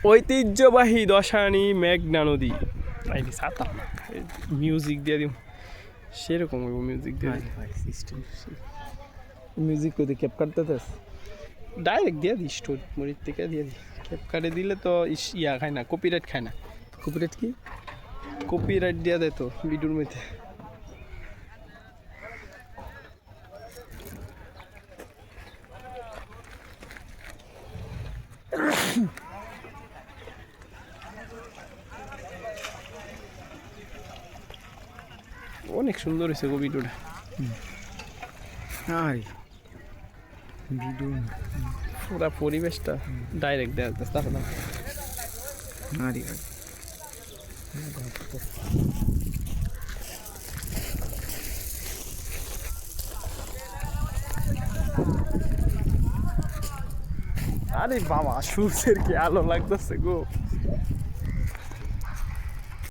ঐতিহ্যবাহী দশানি মেঘনা নদী। ছাতা মিউজিক দিয়ে দিম, সেরকম মিউজিক দিয়ে সিস্টেম। মিউজিক করে ক্যাপ কাটতে ডাইরেক্ট দিয়ে দিই, স্টোর মরির থেকে দিয়ে দিই। ক্যাপ কাটে দিলে তো ইয়া খায় না, কপিরাইট খায় না। কপিরাইট কি? কপিরাইট দিয়ে দেয় তো ভিডিওর মধ্যে। অনেক সুন্দর হয়েছে গো ভিডিওটা। ভিডিও পুরা পরিবেশটা ডাইরেক্ট দেওয়া যাচ্ছে তার না। আরে বাবা, সূর্যের কি আলো লাগতেছে গো।